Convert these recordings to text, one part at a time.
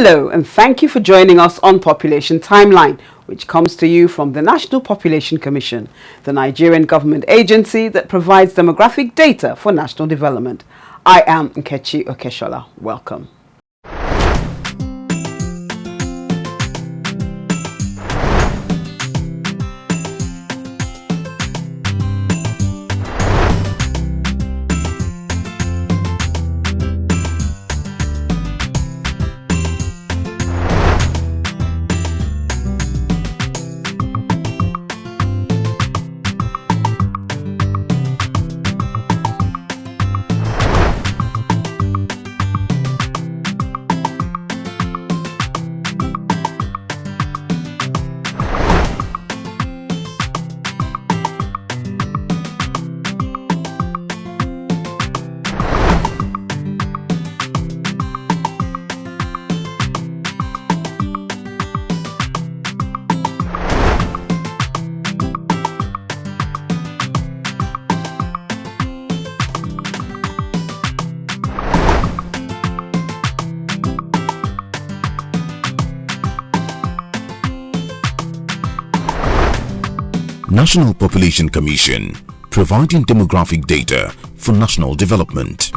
Hello and thank you for joining us on Population Timeline, which comes to you from the National Population Commission, the Nigerian government agency that provides demographic data for national development. I am Nkechi Okeshola. Welcome. National Population Commission, providing demographic data for national development.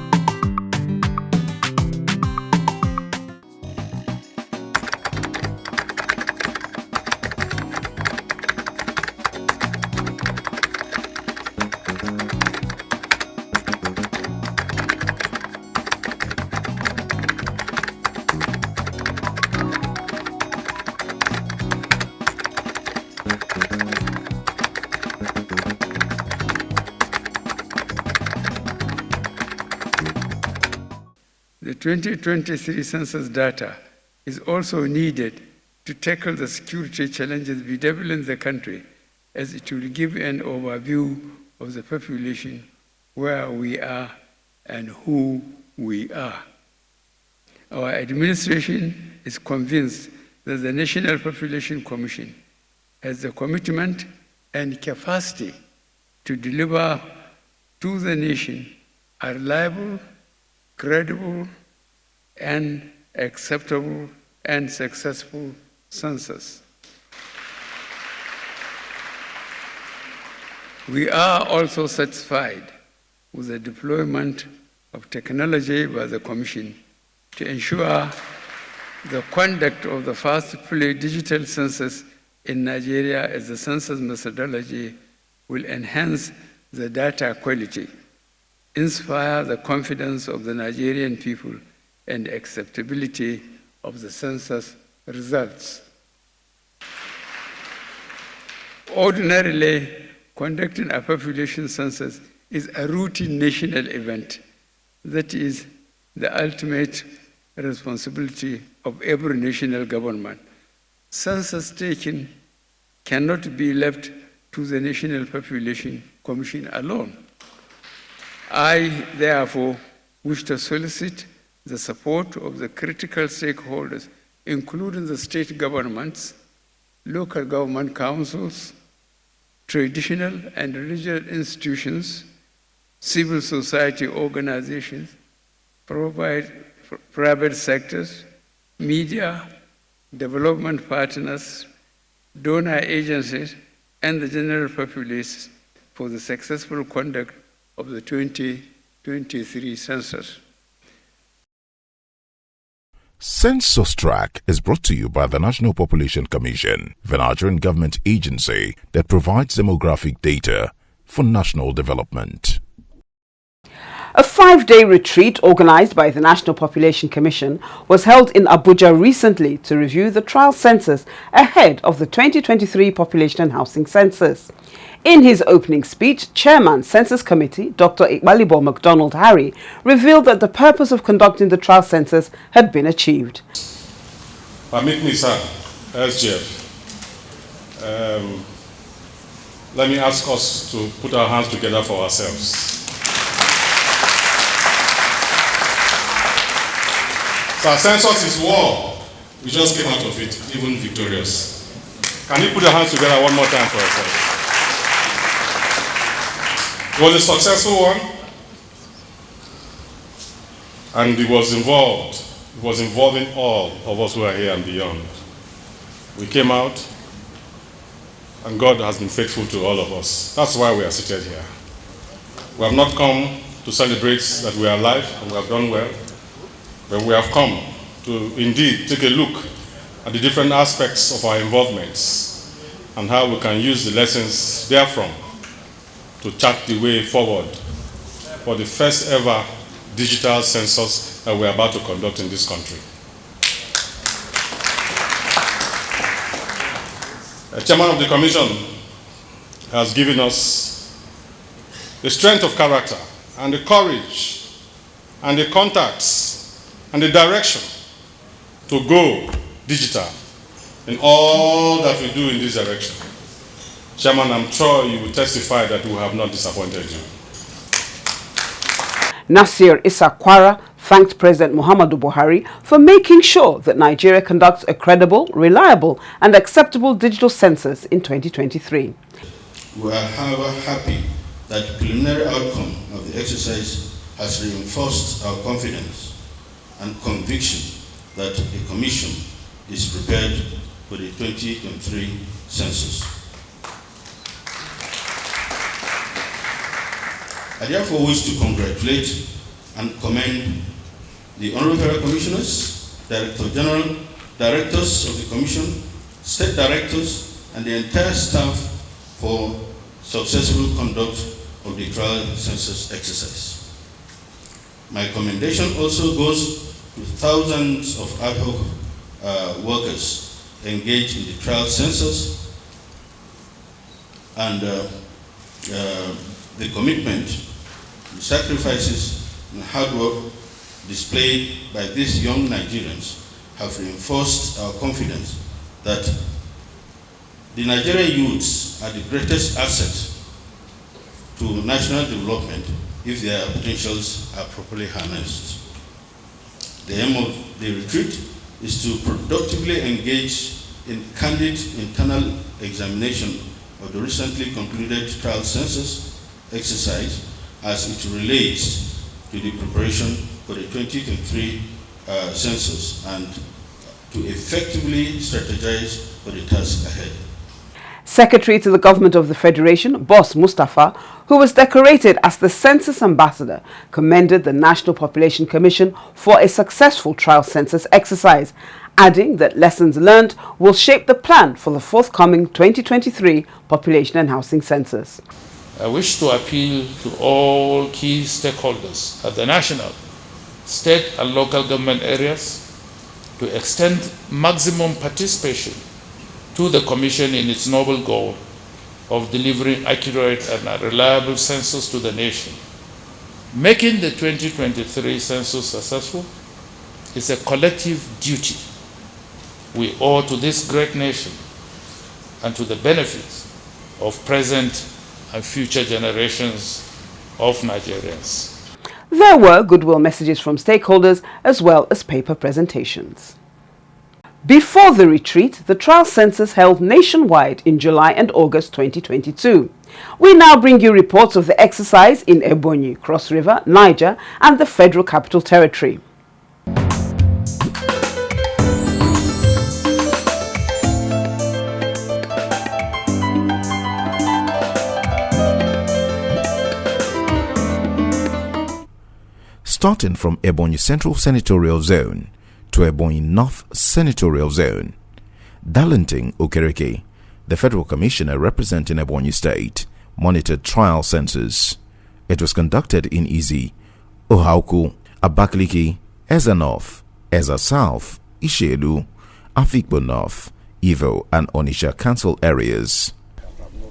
The 2023 census data is also needed to tackle the security challenges bedeviling the country, as it will give an overview of the population, where we are and who we are. Our administration is convinced that the National Population Commission has the commitment and capacity to deliver to the nation a reliable, credible, and acceptable and successful census. We are also satisfied with the deployment of technology by the Commission to ensure the conduct of the first fully digital census in Nigeria, as the census methodology will enhance the data quality, inspire the confidence of the Nigerian people, and acceptability of the census results. Ordinarily, conducting a population census is a routine national event that is the ultimate responsibility of every national government. Census taking cannot be left to the National Population Commission alone. I, therefore, wish to solicit the support of the critical stakeholders, including the state governments, local government councils, traditional and religious institutions, civil society organizations, private sectors, media, development partners, donor agencies, and the general populace for the successful conduct of the 2023 census. Census Track is brought to you by the National Population Commission, the Nigerian government agency that provides demographic data for national development. A 5-day retreat organized by the National Population Commission was held in Abuja recently to review the trial census ahead of the 2023 Population and Housing Census. In his opening speech, Chairman Census Committee, Dr. Iqbalibo MacDonald Harry, revealed that the purpose of conducting the trial census had been achieved. Permit me, sir, SGF. Let me ask us to put our hands together for ourselves. So our census is war. We just came out of it, even victorious. Can you put your hands together one more time for yourself? It was a successful one, and it was involved It was involving all of us who are here and beyond. We came out, and God has been faithful to all of us. That's why we are seated here. We have not come to celebrate that we are alive and we have done well, but we have come to indeed take a look at the different aspects of our involvements and how we can use the lessons therefrom to chart the way forward for the first ever digital census that we're about to conduct in this country. The chairman of the commission has given us the strength of character and the courage and the contacts and the direction to go digital in all that we do in this direction. Chairman, I'm sure you will testify that we have not disappointed you. Nasir Issa Kwara thanked President Muhammadu Buhari for making sure that Nigeria conducts a credible, reliable and acceptable digital census in 2023. We are, however, happy that the preliminary outcome of the exercise has reinforced our confidence and conviction that the Commission is prepared for the 2023 census. I therefore wish to congratulate and commend the Honorable Federal Commissioners, Director General, Directors of the Commission, State Directors, and the entire staff for successful conduct of the trial census exercise. My commendation also goes to thousands of ad hoc workers engaged in the trial census and the commitment, the sacrifices, and hard work displayed by these young Nigerians have reinforced our confidence that the Nigerian youths are the greatest asset to national development if their potentials are properly harnessed. The aim of the retreat is to productively engage in candid internal examination of the recently concluded trial census exercise as it relates to the preparation for the 2023 census and to effectively strategize for the task ahead. Secretary to the Government of the Federation, Boss Mustafa, who was decorated as the Census Ambassador, commended the National Population Commission for a successful trial census exercise, adding that lessons learned will shape the plan for the forthcoming 2023 Population and Housing Census. I wish to appeal to all key stakeholders at the national, state and local government areas to extend maximum participation to the Commission in its noble goal of delivering accurate and reliable census to the nation. Making the 2023 census successful is a collective duty we owe to this great nation and to the benefits of present and future generations of Nigerians. There were goodwill messages from stakeholders as well as paper presentations. Before the retreat, the trial census held nationwide in July and August 2022. We now bring you reports of the exercise in Ebonyi, Cross River, Niger and the Federal Capital Territory. Starting from Ebonyi Central Senatorial Zone to Ebonyi North Senatorial Zone, Darlington Okereke, the Federal Commissioner representing Ebonyi State, monitored trial census. It was conducted in Izi, Ohauku, Abakaliki, Eza North, Eza South, Ishelu, Afikpo North, Ivo and Onitsha council areas.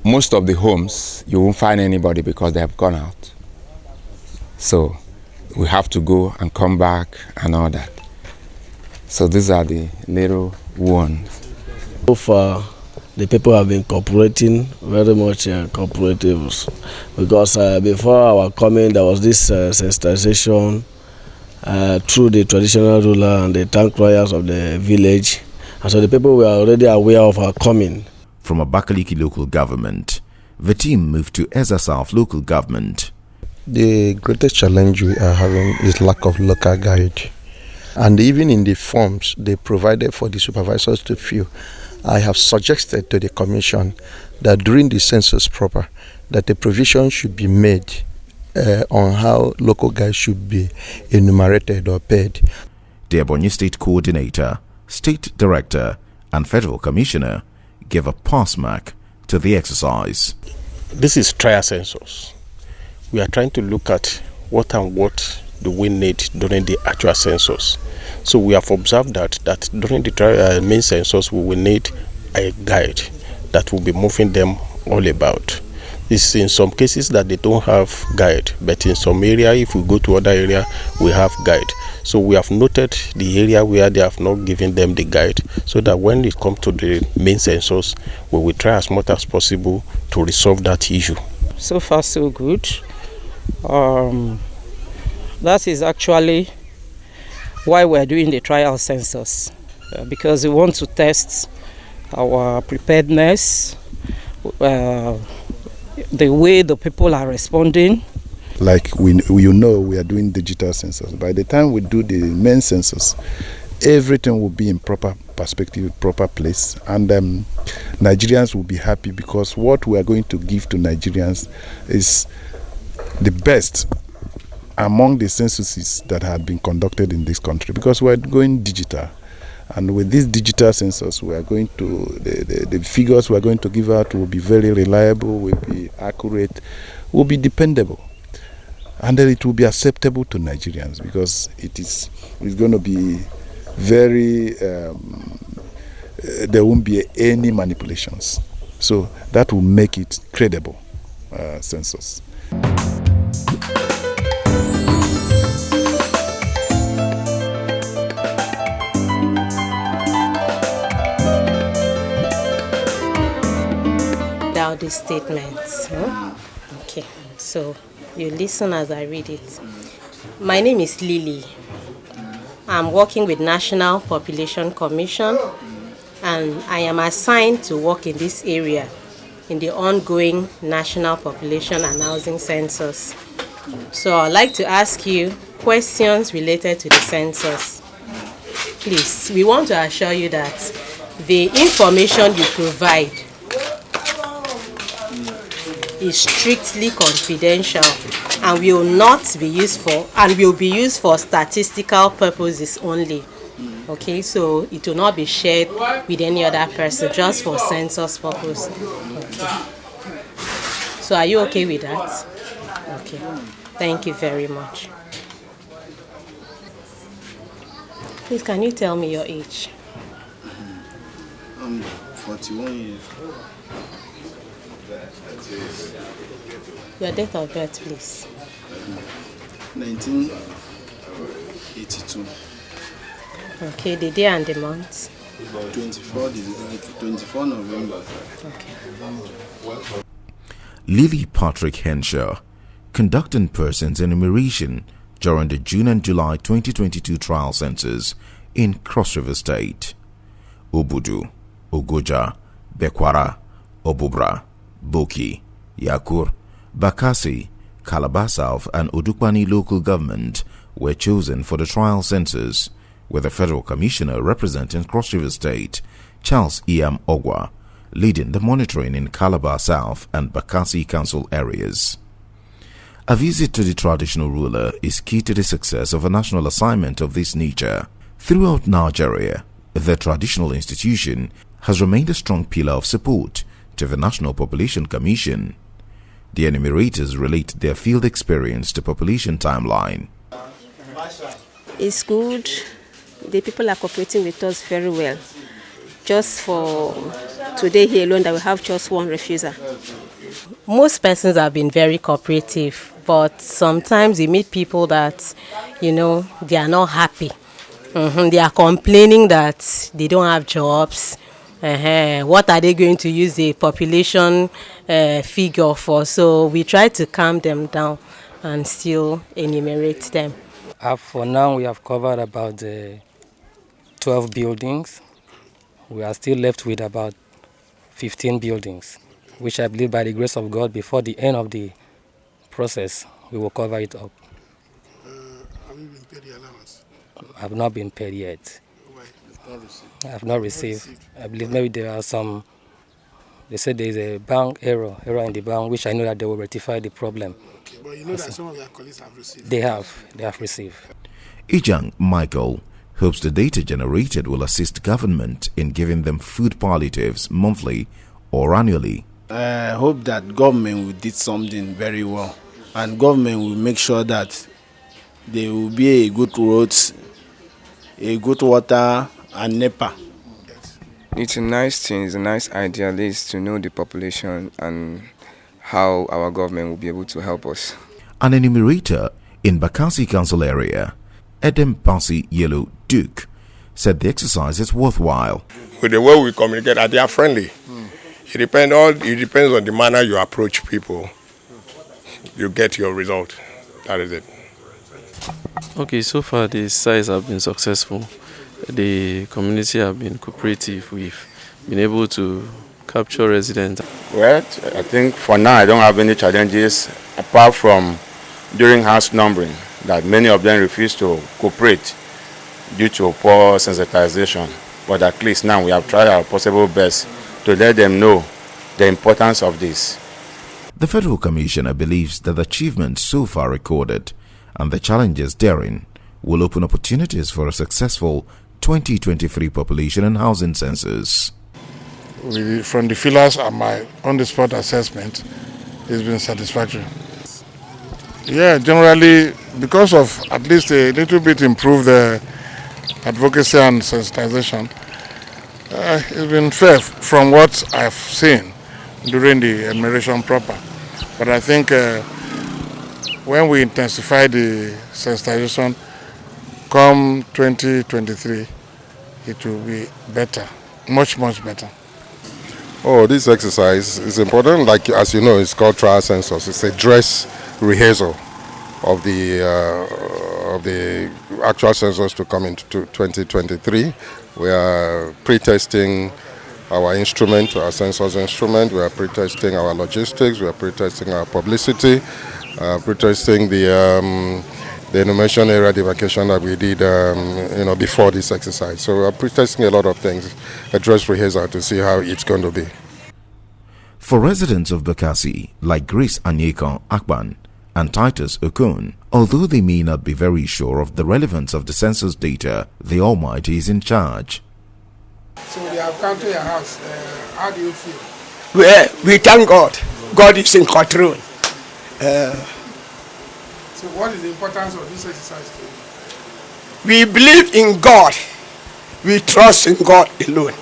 Most of the homes, you won't find anybody because they have gone out. So we have to go and come back and all that. So these are the little ones. So far, the people have been cooperating, very much cooperative, because before our coming, there was this sensitization through the traditional ruler and the town criers of the village. And so the people were already aware of our coming. From Abakaliki local government, the team moved to Eza South local government. The greatest challenge we are having is lack of local guide. And even in the forms they provided for the supervisors to fill, I have suggested to the Commission that during the census proper, that a provision should be made on how local guides should be enumerated or paid. The Ebonyi State Coordinator, State Director, and Federal Commissioner gave a pass mark to the exercise. This is trial census. We are trying to look at what do we need during the actual census. So we have observed that during the main census we will need a guide that will be moving them all about. It's in some cases that they don't have guide, but in some area, if we go to other area, we have guide. So we have noted the area where they have not given them the guide, so that when it comes to the main census, we will try as much as possible to resolve that issue. So far, so good. That is actually why we're doing the trial census, because we want to test our preparedness, the way the people are responding. Like we are doing digital census. By the time we do the main census, everything will be in proper perspective, proper place, and Nigerians will be happy, because what we are going to give to Nigerians is the best among the censuses that have been conducted in this country, because we are going digital. And with this digital census, we are going to the figures we are going to give out will be very reliable, will be accurate, will be dependable, and then it will be acceptable to Nigerians, because it's going to be very there won't be any manipulations. So that will make it credible census. The statements. Okay, so you listen as I read it. My name is Lily. I'm working with National Population Commission, and I am assigned to work in this area in the ongoing National Population and Housing Census. So I'd like to ask you questions related to the census. Please, we want to assure you that the information you provide is strictly confidential and will not be used for statistical purposes only. Okay, so it will not be shared with any other person, just for census purpose. Okay. So are you okay with that? Okay. Thank you very much. Please, can you tell me your age? 41 years. Your date of birth, please. 1982. Okay, the day and the month. 24 November. Okay. Lily Patrick Henshaw, conducting persons enumeration during the June and July 2022 trial census in Cross River State. Obudu, Ogoja, Bekwara, Obubra, Boki, Yakur, Bakassi, Calabar South and Odukbani local government were chosen for the trial census, with the Federal Commissioner representing Cross River State, Charles E.M. Ogwa, leading the monitoring in Calabar South and Bakassi Council areas. A visit to the traditional ruler is key to the success of a national assignment of this nature. Throughout Nigeria, the traditional institution has remained a strong pillar of support to the National Population Commission. The enumerators relate their field experience to population timeline. It's good. The people are cooperating with us very well. Just for today here alone, that we have just one refuser. Most persons have been very cooperative, but sometimes you meet people that, they are not happy. They are complaining that they don't have jobs. What are they going to use the population figure for? So we try to calm them down and still enumerate them. For now, we have covered about 12 buildings. We are still left with about 15 buildings, which I believe by the grace of God, before the end of the process, we will cover it up. Have you been paid the allowance? have not been paid yet. I have not received. I believe maybe there are some. They said there is a bank error in the bank, which I know that they will rectify the problem. Okay, but you know that some of their colleagues have received. They have received. Ijang Michael hopes the data generated will assist government in giving them food palliatives monthly or annually. I hope that government will do something very well, and government will make sure that there will be a good roads, a good water, and NEPA. It's a nice thing, it's a nice idea, at least to know the population and how our government will be able to help us. An enumerator in Bakassi Council area, Edem Basi Yellow Duke, said the exercise is worthwhile. With the way we communicate, they are friendly. It depends on the manner you approach people. You get your result. That is it. Okay, so far the exercise have been successful. The community have been cooperative. We've been able to capture residents. Well, I think for now I don't have any challenges apart from during house numbering that many of them refuse to cooperate due to poor sensitization. But at least now we have tried our possible best to let them know the importance of this. The Federal Commissioner believes that the achievements so far recorded and the challenges therein will open opportunities for a successful 2023 population and housing census. From the feelers and my on-the-spot assessment, it's been satisfactory. Yeah, generally, because of at least a little bit improved advocacy and sensitization, it's been fair from what I've seen during the enumeration proper. But I think when we intensify the sensitization, come 2023, it will be better, much better. Oh, this exercise is important. Like, as you know, it's called trial census. It's a dress rehearsal of the actual census to come into 2023. We are pre-testing our instrument, our census instrument. We are pre-testing our logistics. We are pre-testing our publicity. Pre-testing the enumeration area demarcation that we did, before this exercise. So we are pre-testing a lot of things, a dress rehearsal to see how it's going to be. For residents of Bakassi, like Grace Anyeka Akban and Titus Okun, although they may not be very sure of the relevance of the census data, the Almighty is in charge. So they have come to your house. How do you feel? We thank God. God is in control. So what is the importance of this exercise to you? We believe in God. We trust in God alone.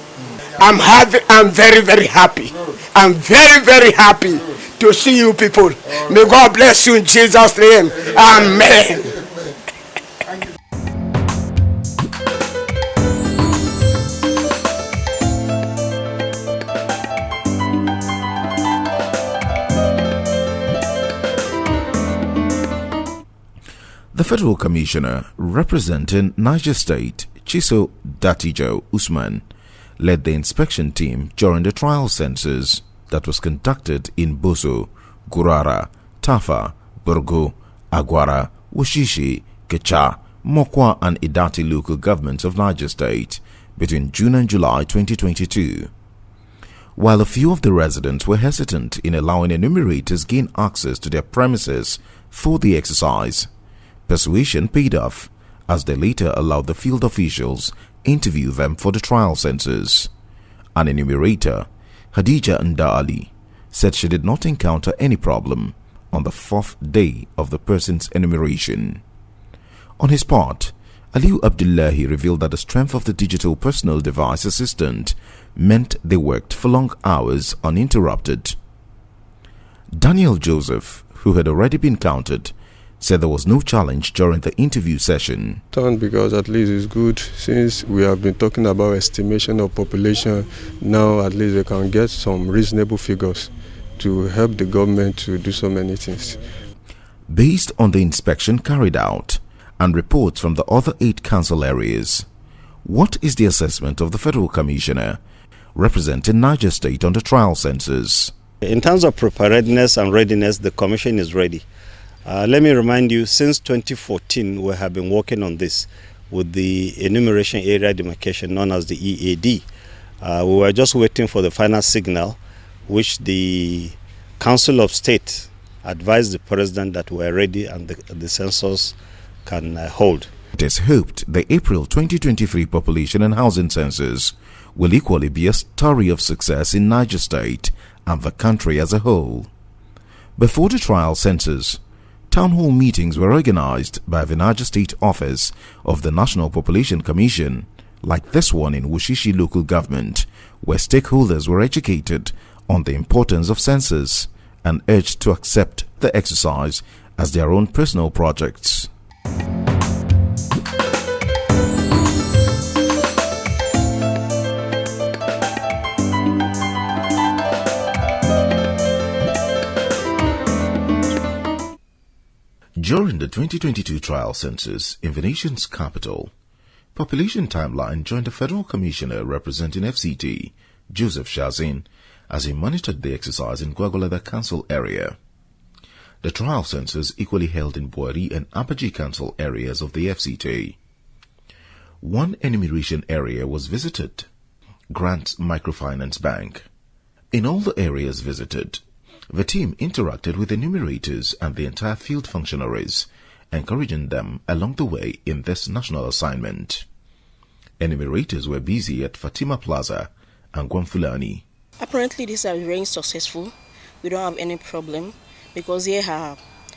I'm very, very happy. I'm very, very happy to see you people. May God bless you in Jesus' name. Amen. The Federal Commissioner representing Niger State, Chiso Datijo Usman, led the inspection team during the trial census that was conducted in Boso, Gurara, Tafa, Borgo, Agwara, Wushishi, Kecha, Mokwa and Idati local governments of Niger State between June and July 2022. While a few of the residents were hesitant in allowing enumerators gain access to their premises for the exercise, persuasion paid off as they later allowed the field officials interview them for the trial census. An enumerator, Hadija Nda Ali, said she did not encounter any problem on the fourth day of the person's enumeration. On his part, Aliu Abdullahi revealed that the strength of the digital personal device assistant meant they worked for long hours uninterrupted. Daniel Joseph, who had already been counted, said there was no challenge during the interview session. Because at least it's good since we have been talking about estimation of population. Now at least we can get some reasonable figures to help the government to do so many things. Based on the inspection carried out and reports from the other 8 council areas, what is the assessment of the Federal Commissioner representing Niger State on the trial census? In terms of preparedness and readiness, the Commission is ready. Let me remind you, since 2014, we have been working on this. with the enumeration area demarcation known as the EAD. We were just waiting for the final signal, which the Council of State advised the President that we are ready and the census can hold. It is hoped the April 2023 population and housing census will equally be a story of success in Niger State and the country as a whole. Before the trial census, town hall meetings were organized by the Niger State office of the National Population Commission, like this one in Wushishi local government, where stakeholders were educated on the importance of census and urged to accept the exercise as their own personal projects. During the 2022 trial census in the nation's capital, Population Timeline joined the Federal Commissioner representing FCT, Joseph Shazin, as he monitored the exercise in Gwagwalada Council area. The trial census equally held in Buari and Apaji Council areas of the FCT. One enumeration area was visited, Grants Microfinance Bank. In all the areas visited, the team interacted with enumerators and the entire field functionaries, encouraging them along the way in this national assignment. Enumerators were busy at Fatima Plaza and Gwamfulani. Apparently, these are very successful. We don't have any problem because here are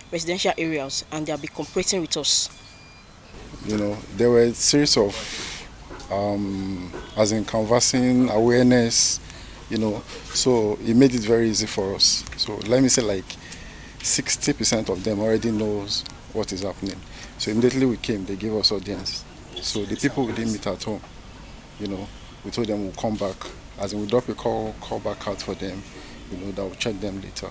residential areas and they'll be cooperating with us. You know, there were a series of, as in canvassing, awareness, you know, so it made it very easy for us. So let me say like 60% of them already knows what is happening. So immediately we came, they gave us audience. So the people we didn't meet at home, you know, we told them we'll come back. As in we drop a call back out for them, you know, that we'll check them later.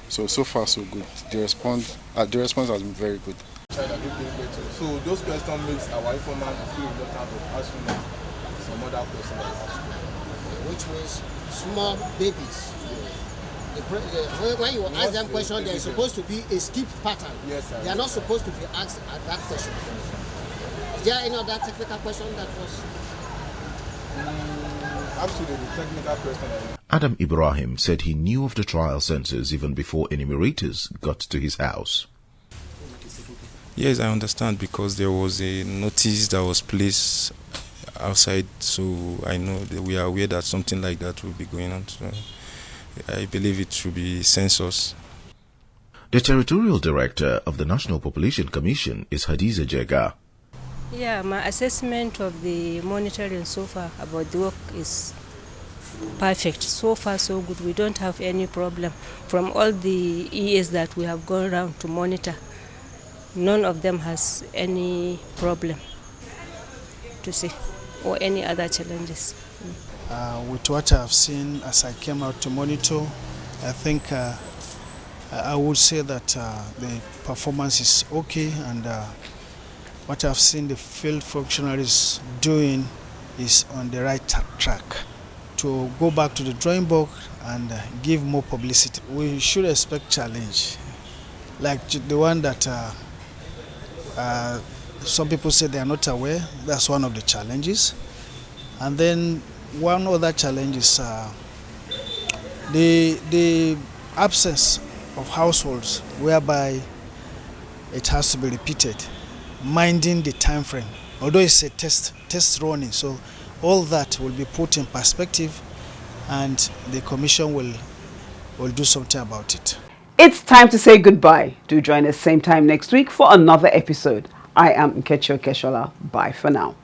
So far so good. The response has been very good. So those questions makes our informant feel reluctant of asking some other questions. Which means small babies. When you ask them questions, they're supposed to be a skip pattern. Yes, sir. They are not supposed to be asked at that question. Is there any other technical question that was? Absolutely, technical question. Adam Ibrahim said he knew of the trial census even before enumerators got to his house. Yes, I understand because there was a notice that was placed outside, so I know that we are aware that something like that will be going on. So I believe it should be census. The Territorial Director of the National Population Commission is Hadiza Jega. Yeah, my assessment of the monitoring so far about the work is perfect. So far so good. We don't have any problem. From all the EAs that we have gone around to monitor, none of them has any problem to see or any other challenges. With what I've seen as I came out to monitor, I think I would say that the performance is okay, and what I've seen the field functionaries doing is on the right track. To go back to the drawing board and give more publicity, we should expect challenge, like the one that some people say they are not aware. That's one of the challenges. And then one other challenge is the absence of households whereby it has to be repeated, minding the time frame. Although it's a test running, so all that will be put in perspective, and the commission will do something about it. It's time to say goodbye. Do join us same time next week for another episode. I am Nkechi Okeshola. Bye for now.